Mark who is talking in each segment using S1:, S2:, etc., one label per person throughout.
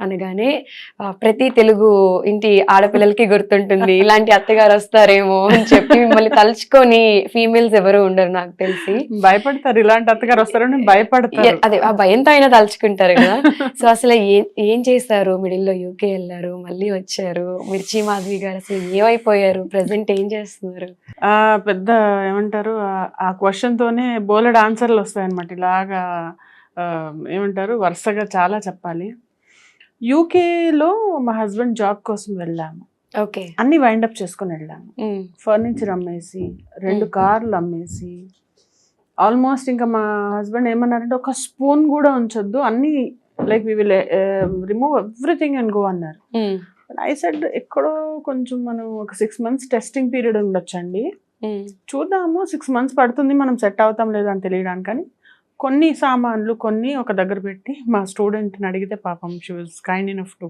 S1: అనగానే ప్రతి తెలుగు ఇంటి ఆడపిల్లలకి గుర్తుంటుంది ఇలాంటి అత్తగారు వస్తారేమో అని చెప్పి మిమ్మల్ని తలుచుకొని ఫీమేల్స్ ఎవరు ఉండరు నాకు తెలిసి.
S2: భయపడతారు, ఇలాంటి అత్తగారు వస్తారని భయపడతారు.
S1: అదే ఆ భయంతో అయినా తలుచుకుంటారు కదా. సో అసలు ఏం చేస్తారు, మిడిల్లో యూకే వెళ్ళారు, మళ్ళీ వచ్చారు, మిర్చి మాధవి గారు అసలు ఏమైపోయారు, ప్రెసెంట్ ఏం చేస్తున్నారు?
S2: పెద్ద ఏమంటారు, ఆ క్వశ్చన్ తోనే బోలెడ్ ఆన్సర్లు వస్తాయన్నమాట. ఇలాగా ఏమంటారు, వరుసగా చాలా చెప్పాలి. యూకేలో మా హస్బెండ్ జాబ్ కోసం వెళ్ళాము.
S1: ఓకే.
S2: అన్ని వైండప్ చేసుకుని వెళ్ళాము. ఫర్నిచర్ అమ్మేసి, 2 కార్లు అమ్మేసి, ఆల్మోస్ట్ ఇంకా మా హస్బెండ్ ఏమన్నారంటే ఒక స్పూన్ కూడా ఉంచొద్దు, అన్ని like we will remove everything and go అన్నారు. ఐ సెడ్ ఎక్కడో కొంచెం మనం ఒక 6 months టెస్టింగ్ పీరియడ్ ఉండొచ్చండి, చూద్దాము, 6 months పడుతుంది మనం సెట్ అవుతాం లేదా అని తెలియడానికి. కానీ కొన్ని సామాన్లు కొన్ని ఒక దగ్గర పెట్టి మా స్టూడెంట్ని అడిగితే పాపం she was kind enough to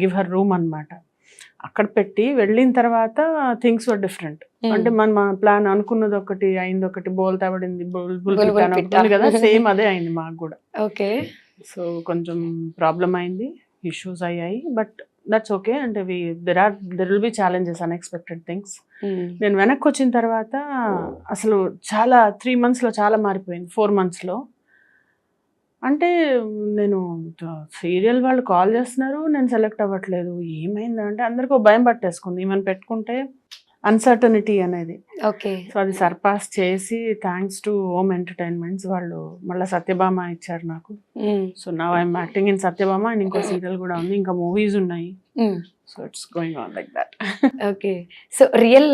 S2: give her room అనమాట. అక్కడ పెట్టి వెళ్ళిన తర్వాత థింగ్స్ వర్ డిఫరెంట్. అంటే మన ప్లాన్ అనుకున్నది ఒకటి అయింది, ఒకటి బోల్ తబడింది, బుల్ కదా, సేమ్ అదే అయింది మాకు కూడా.
S1: ఓకే.
S2: సో కొంచెం ప్రాబ్లం అయింది, ఇష్యూస్ అయ్యాయి, బట్ దట్స్ ఓకే. అంటే there will be challenges, unexpected things. నేను వెనక్కి వచ్చిన తర్వాత అసలు చాలా 3 monthsలో చాలా మారిపోయింది. 4 monthsలో అంటే నేను సీరియల్ వాళ్ళు కాల్ చేస్తున్నారు, నేను సెలెక్ట్ అవ్వట్లేదు. ఏమైందంటే అందరికీ భయం పట్టేసుకుంది, ఈమెను పెట్టుకుంటే అన్సర్టనిటీ అనేది.
S1: ఓకే.
S2: సో అది సర్పాస్ చేసి థ్యాంక్స్ టు హోమ్ ఎంటర్టైన్మెంట్స్ వాళ్ళు మళ్ళీ సత్యభామ ఇచ్చారు నాకు. So now I'm acting in Satyabhama and ఇంకో సీరియల్ కూడా ఉంది, ఇంకా మూవీస్ ఉన్నాయి. So it's going on like that.
S1: Okay. So real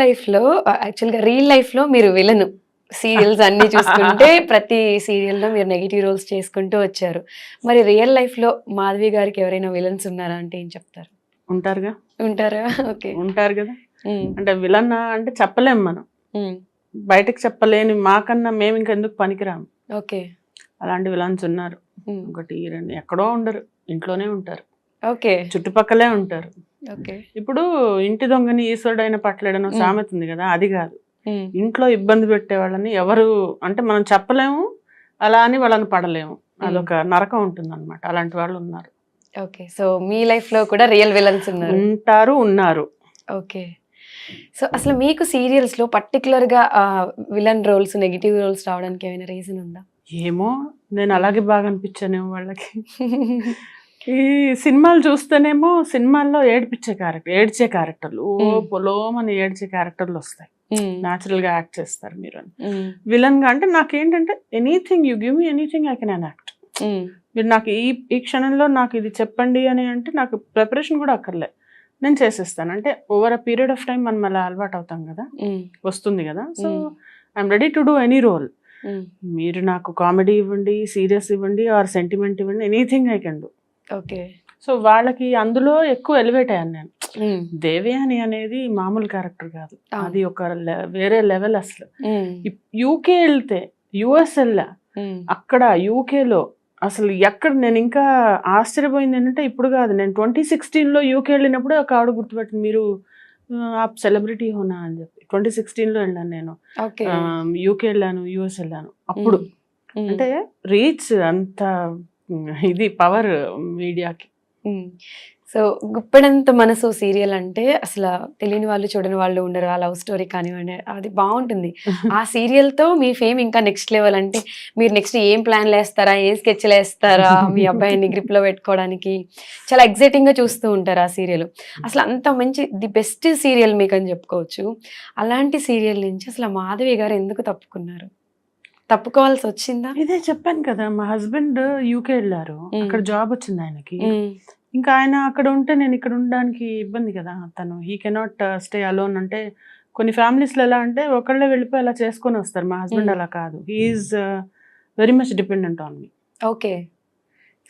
S1: లైఫ్లో మీరు విలను, సీరియల్స్ అన్ని చూసుకుంటే ప్రతి సీరియల్లో మీరు నెగిటివ్ రోల్స్ చేసుకుంటూ వచ్చారు. మరి రియల్ లైఫ్లో మాధవి గారికి ఎవరైనా విలన్స్ ఉన్నారా అంటే ఏం చెప్తారు?
S2: ఉంటారా?
S1: ఓకే,
S2: ఉంటారు కదా. అంటే విలన్ అంటే చెప్పలేం మనం, బయటకు చెప్పలేని మాకన్నా మేము ఇంకెందుకు పనికిరాము.
S1: ఓకే.
S2: అలాంటి విలన్స్ ఉన్నారు. 1, 2 ఎక్కడో ఉండరు, ఇంట్లోనే ఉంటారు.
S1: ఓకే.
S2: చుట్టుపక్కలే ఉంటారు.
S1: ఓకే.
S2: ఇప్పుడు ఇంటి దొంగని ఈశ్వరుడైన పట్టలేడనో సామెత ఉంది కదా, అది కాదు. ఇంట్లో ఇబ్బంది పెట్టే వాళ్ళని ఎవరు అంటే మనం చెప్పలేము, అలా అని వాళ్ళని పడలేము, అదొక నరకం ఉంటుంది అనమాట. అలాంటి వాళ్ళు ఉన్నారు.
S1: ఓకే. సో మీ లైఫ్ లో కూడా రియల్ విలన్స్
S2: ఉన్నారు.
S1: ఓకే. సో అసలు మీకు సీరియల్స్ లో పర్టికులర్ గా విలన్ రోల్స్, నెగిటివ్ రోల్స్ రావడానికి ఏమైనా రీజన్ ఉందా?
S2: ఏమో, నేను అలాగే బాగా అనిపించానేమో వాళ్ళకి. ఈ సినిమాలు చూస్తేనేమో సినిమాల్లో ఏడ్చే క్యారెక్టర్లు, పొలోమని ఏడ్చే క్యారెక్టర్లు వస్తాయి, న్యాచురల్ గా యాక్ట్ చేస్తారు మీరు అని. విలన్ గా అంటే నాకేంటంటే anything you give me anything I can act. మీరు నాకు ఈ క్షణంలో నాకు ఇది చెప్పండి అని అంటే నాకు ప్రిపరేషన్ కూడా అక్కర్లే, నేను చేసేస్తాను. అంటే over a period of time మనం అలా అలవాటు అవుతాం కదా, వస్తుంది కదా. So I'm ready to do any role. మీరు నాకు కామెడీ ఇవ్వండి, సీరియస్ ఇవ్వండి, ఆర్ సెంటిమెంట్ ఇవ్వండి, anything I can do.
S1: Okay. So
S2: వాళ్ళకి అందులో ఎక్కువ ఎలివేట్ అయ్యాను నేను. దేవయాని అనేది మామూలు క్యారెక్టర్ కాదు, అది ఒక వేరే లెవెల్. అసలు యూకే వెళ్తే, యుఎస్ వెళ్ళా, అక్కడ యూకేలో అసలు ఎక్కడ నేను ఇంకా ఆశ్చర్యపోయింది ఏంటంటే, ఇప్పుడు కాదు, నేను 2016లో యూకే వెళ్ళినప్పుడే ఒక ఆవిడ గుర్తుపెట్టింది, మీరు ఆ సెలబ్రిటీ హోనా అని చెప్పి. 2016లో వెళ్ళాను నేను, యూకే వెళ్ళాను, యుఎస్ వెళ్ళాను. అప్పుడు అంటే రీచ్ అంత, ఇది పవర్ మీడియాకి.
S1: సో గుప్పెడంత మనసు సీరియల్ అంటే అసలు తెలియని వాళ్ళు చూడని వాళ్ళు ఉండరు. ఆ లవ్ స్టోరీ కానివ్వండి, అది బాగుంటుంది. ఆ సీరియల్తో మీ ఫేమ్ ఇంకా నెక్స్ట్ లెవెల్. అంటే మీరు నెక్స్ట్ ఏం ప్లాన్లు వేస్తారా, ఏం స్కెచ్లు వేస్తారా మీ అబ్బాయిని గ్రిప్లో పెట్టుకోవడానికి, చాలా ఎగ్జైటింగ్గా చూస్తూ ఉంటారు ఆ సీరియల్. అసలు అంత మంచి ది బెస్ట్ సీరియల్ మీకు అని చెప్పుకోవచ్చు. అలాంటి సీరియల్ నుంచి అసలు మాధవి గారు ఎందుకు తప్పుకోవాల్సి వచ్చిందా?
S2: ఇదే చెప్పాను కదా, మా హస్బెండ్ యూకే వెళ్ళారు, అక్కడ జాబ్ వచ్చింది ఆయనకి. ఇంకా ఆయన అక్కడ ఉంటే నేను ఇక్కడ ఉండడానికి ఇబ్బంది కదా. తను హీ కెనాట్ స్టే అలోన్. అంటే కొన్ని ఫ్యామిలీస్లో ఎలా అంటే ఒకళ్ళే వెళ్ళిపోయి అలా చేసుకొని వస్తారు. మా హస్బెండ్ అలా కాదు, he's very much dependent on me.
S1: Okay.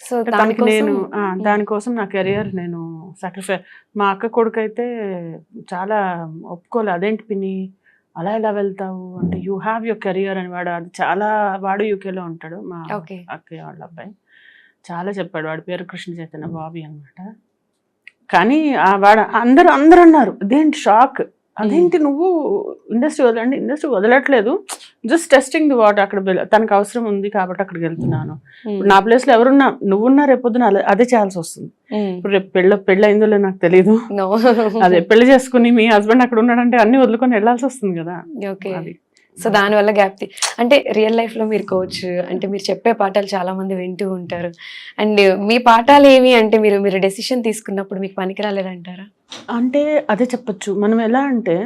S1: So
S2: తనకి నేను దానికోసం నా కెరియర్ నేను సాక్రిఫై. మా అక్క కొడుకు అయితే చాలా ఒప్పుకోలే, అదేంటి పిన్ని అలా ఎలా వెళ్తావు అంటే, యూ హ్యావ్ యువర్ కెరియర్ అని. వాడు యూకేలో ఉంటాడు, మా అక్కయ్య వాళ్ళ అబ్బాయి. చాలా చెప్పాడు, వాడి పేరు కృష్ణ చైతన్య బాబీ అనమాట. కానీ వాడు అందరూ అన్నారు, అదేంటి షాక్, అదేంటి నువ్వు ఇండస్ట్రీ వదలండి, ఇండస్ట్రీ వదలట్లేదు, జస్ట్ టెస్టింగ్ ది వాటర్, అక్కడ తనకు అవసరం ఉంది కాబట్టి అక్కడికి వెళ్తున్నాను. ఇప్పుడు నా ప్లేస్ లో ఎవరున్నా, నువ్వున్నా రేపొద్దున అదే చేయాల్సి వస్తుంది. ఇప్పుడు రేపు పెళ్ళి అయిందో లేదో నాకు తెలియదు, అదే పెళ్లి చేసుకుని మీ హస్బెండ్ అక్కడ ఉన్నాడంటే అన్ని వదులుకొని వెళ్ళాల్సి వస్తుంది కదా. అది
S1: సో దానివల్ల గ్యాప్ అంటే రియల్ లైఫ్ లో మీరు కోచ్ అంటే మీరు చెప్పే పాఠాలు చాలా మంది వింటూ ఉంటారు. అండ్ మీ పాఠాలు ఏమి అంటే మీరు డెసిషన్ తీసుకున్నప్పుడు మీకు పనికి రాలేదంటారా?
S2: అంటే అదే చెప్పొచ్చు. మనం ఎలా అంటే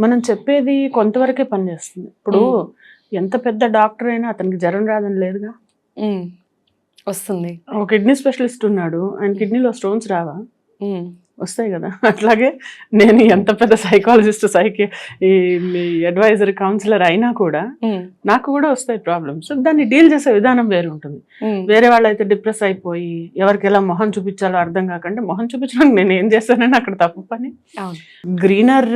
S2: మనం చెప్పేది కొంతవరకే పనిచేస్తుంది. ఇప్పుడు ఎంత పెద్ద డాక్టర్ అయినా అతనికి జ్వరం రాదని లేదుగా,
S1: వస్తుంది.
S2: ఒక కిడ్నీ స్పెషలిస్ట్ ఉన్నాడు, ఆయన కిడ్నీలో స్టోన్స్ రావా? వస్తాయి కదా. అట్లాగే నేను ఎంత పెద్ద సైకాలజిస్ట్, ఈ అడ్వైజర్, కౌన్సిలర్ అయినా కూడా నాకు కూడా వస్తాయి ప్రాబ్లమ్స్. దాన్ని డీల్ చేసే విధానం వేరు ఉంటుంది. వేరే వాళ్ళైతే డిప్రెస్ అయిపోయి ఎవరికి ఎలా మొహం చూపించాలో అర్థం కాకంటే, మొహం చూపించడానికి నేను ఏం చేశానని అక్కడ తప్పు పని. గ్రీనర్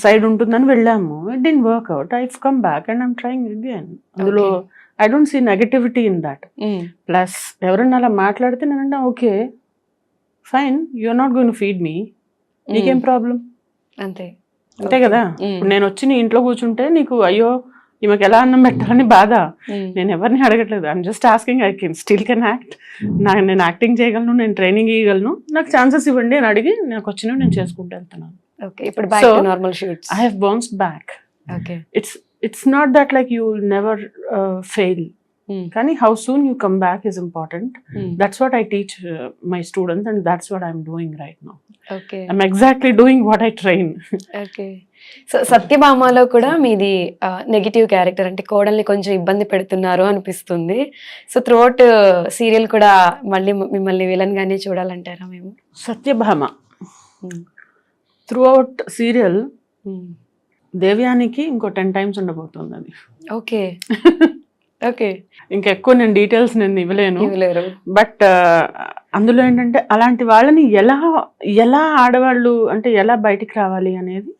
S2: సైడ్ ఉంటుందని వెళ్ళాము, it didn't work out, I come back and I'm trying again. అందులో I don't see negativity in that. Plus ఎవరన్నా అలా మాట్లాడితే నేనంటే okay fine, you're not going to feed me, నీకేం ప్రాబ్లం, అంతే కదా. ఇప్పుడు నేను వచ్చి నీ ఇంట్లో కూర్చుంటే నీకు అయ్యో ఈమెకి ఎలా అన్నం పెట్టాలని బాధ, నేను ఎవరిని అడగట్లేదు. I'm just asking, I can act, నేను యాక్టింగ్ చేయగలను, నేను ట్రైనింగ్ ఇవ్వగలను, నాకు ఛాన్సెస్ ఇవ్వండి అని అడిగి నాకు వచ్చినవి నేను చేసుకుంటూ వెళ్తున్నాను. I have bounced back. It's not that like you will never fail. కానీ how soon you come back is important. That's what I teach my students and that's what I'm doing right now. I'm exactly doing what I train.
S1: So సత్యభామలో కూడా మీది negative character, అంటే కోడల్ని కొంచెం ఇబ్బంది పెడుతున్నారు అనిపిస్తుంది. సో త్రూఅవుట్ సీరియల్ కూడా మళ్ళీ మిమ్మల్ని విలన్ గానే చూడాలంటారా? మేము
S2: సత్యభామ త్రూఅవుట్ సీరియల్ దేవ్యానికి ఇంకో 10 times ఉండబోతుంది అది.
S1: ఓకే
S2: ఇంకా ఎక్కువ నేను డీటెయిల్స్ నేను ఇవ్వలేను. బట్ అందులో ఏంటంటే అలాంటి వాళ్ళని ఎలా ఆడవాళ్ళు అంటే ఎలా బయటికి రావాలి అనేది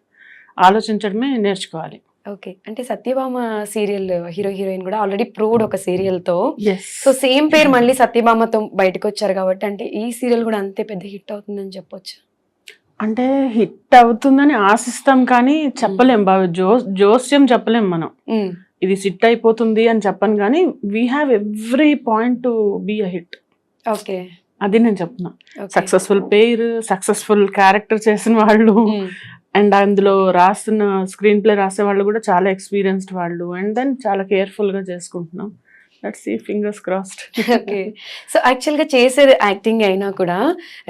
S2: ఆలోచించడమే నేర్చుకోవాలి.
S1: ఓకే, అంటే సత్యభామ సీరియల్ హీరో హీరోయిన్ కూడా ఆల్రెడీ ప్రూవ్డ్ ఒక సీరియల్ తో. సో సేమ్ పేరు మళ్ళీ సత్యభామతో బయటకు వచ్చారు కాబట్టి అంటే ఈ సీరియల్ కూడా అంతే పెద్ద హిట్ అవుతుందని చెప్పొచ్చు.
S2: అంటే హిట్ అవుతుందని ఆశిస్తాం కానీ చెప్పలేం బాగా, జోస్యం చెప్పలేం మనం. ఇది సిట్ అయిపోతుంది అని చెప్పను కానీ we have every point to be a hit.
S1: Okay,
S2: అది నేను చెప్తున్నా. సక్సెస్ఫుల్ పేరు, సక్సెస్ఫుల్ క్యారెక్టర్ చేసిన వాళ్ళు, అండ్ అందులో రాస్తున్న స్క్రీన్ ప్లే రాసే వాళ్ళు కూడా చాలా ఎక్స్పీరియన్స్డ్ వాళ్ళు, అండ్ దెన్ చాలా కేర్ఫుల్ గా చేసుకుంటున్నాం. Let's see, fingers crossed.
S1: Okay, so actual గా చేసేది యాక్టింగ్ అయినా కూడా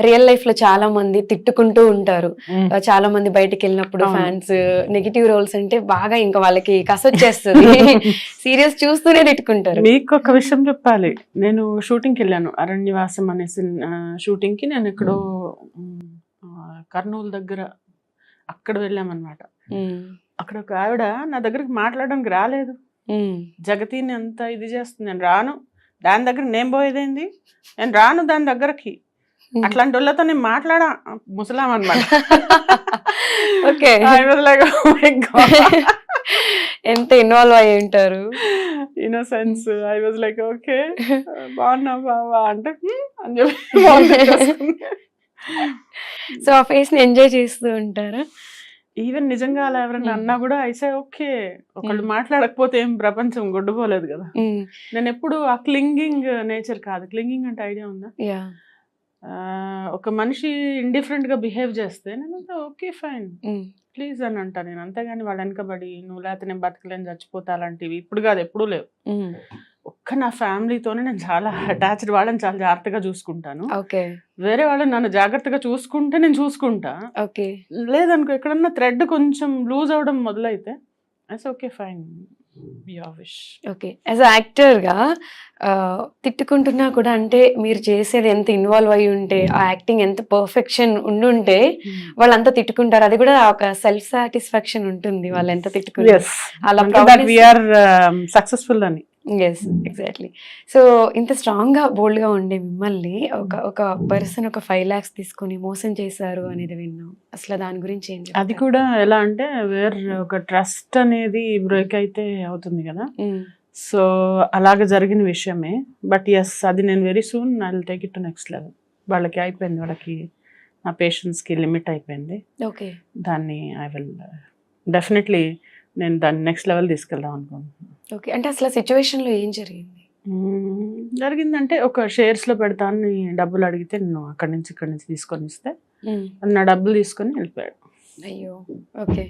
S1: రియల్ లైఫ్ లో చాలా మంది తిట్టుకుంటూ ఉంటారు. చాలా మంది బయటకు వెళ్ళినప్పుడు ఫ్యాన్స్ నెగిటివ్ రోల్స్ అంటే బాగా ఇంకా వాళ్ళకి కసొచ్చేస్తుంది, సీరియల్స్ చూస్తూనే తిట్టుకుంటారు.
S2: మీకు ఒక విషయం చెప్పాలి, నేను షూటింగ్కి వెళ్ళాను, అరణ్యవాసం అనే షూటింగ్ కి. నేను ఎక్కడో కర్నూలు దగ్గర అక్కడ వెళ్ళామన్నమాట. అక్కడ ఒక ఆవిడ నా దగ్గరికి మాట్లాడడానికి రాలేదు. జగతిని అంతా ఇది చేస్తుంది, నేను రాను, దాని దగ్గర నేను పోయేదేంది, నేను రాను దాని దగ్గరకి, అట్లాంటి వాళ్ళతో నేను మాట్లాడా, ముసలాం అనమాట.
S1: ఎంత ఇన్వాల్వ్ అయ్యి ఉంటారు,
S2: innocence. I was like okay బాగున్నా బావా అంటే అని చెప్పి.
S1: సో ఆ ఫేస్ ని ఎంజాయ్ చేస్తూ ఉంటారా?
S2: ఈవెన్ నిజంగా అలా ఎవరైనా అన్నా కూడా ఐసే ఓకే, ఒకళ్ళు మాట్లాడకపోతే ఏం ప్రపంచం గొడ్డుపోలేదు కదా. నేను ఎప్పుడు ఆ క్లింగింగ్ నేచర్ కాదు. క్లింగింగ్ అంటే ఐడియా ఉందా? ఒక మనిషి ఇండిఫరెంట్ గా బిహేవ్ చేస్తే నేను ఓకే ఫైన్ ప్లీజ్ అని అంటా నేను, అంతేగాని వాళ్ళ వెనకబడి నువ్వు లేకపోతే నేను బతకలేని చచ్చిపోతా అలాంటివి ఇప్పుడు కాదు, ఎప్పుడూ లేవు. ఒక్క నా ఫ్యామిలీతోనే నేను చాలా అటాచ్డ్, వాళ్ళని చాలా జాగ్రత్తగా చూసుకుంటాను. వేరే వాళ్ళని నన్ను జాగ్రత్తగా చూసుకుంటే నేను చూసుకుంటా, లేదనుకో ఎక్కడన్నా థ్రెడ్ కొంచెం లూజ్ అవడం మొదలైతే okay fine,
S1: okay. As a actor గా తిట్టుకుంటున్నా కూడా అంటే మీరు చేసేది ఎంత ఇన్వాల్వ్ అయి ఉంటే, ఆ యాక్టింగ్ ఎంత పర్ఫెక్షన్ ఉండుంటే వాళ్ళంతా తిట్టుకుంటారు. అది కూడా ఒక సెల్ఫ్ సాటిస్ఫాక్షన్ ఉంటుంది వాళ్ళు ఎంత తిట్టుకుంటారు, అలా
S2: సక్సెస్ఫుల్ అని.
S1: Yes, exactly. సో ఇంత స్ట్రాంగ్ గా బోల్డ్ గా ఉండే మిమ్మల్ని ఒక పర్సన్ ఒక 5 lakhs తీసుకొని మోసం చేశారు అనేది విన్నాం. అసలు దాని గురించి ఏం చెప్తారు?
S2: అది కూడా ఎలా అంటే ఒక ట్రస్ట్ అనేది బ్రేక్ అయితే అవుతుంది కదా. సో అలాగ జరిగిన విషయమే. బట్ ఎస్, అది నేను very soon I will take it to next level. వాళ్ళకి అయిపోయింది, వాళ్ళకి నా పేషెన్స్ కి లిమిట్ అయిపోయింది.
S1: ఓకే,
S2: దాన్ని ఐ విల్ డెఫినెట్లీ నేను దాన్ని నెక్స్ట్ లెవెల్ తీసుకెళ్దాం అనుకుంటున్నాను.
S1: ఓకే. అంటే అసలు సిచ్యువేషన్ లో ఏం జరిగింది?
S2: జరిగిందంటే ఒక షేర్స్లో పెడతాను డబ్బులు అడిగితే నేను అక్కడి నుంచి ఇక్కడి నుంచి తీసుకొని ఇస్తే
S1: ఉమ్.
S2: నా డబ్బులు తీసుకొని వెళ్ళిపోయాడు.
S1: అయ్యో. ఓకే.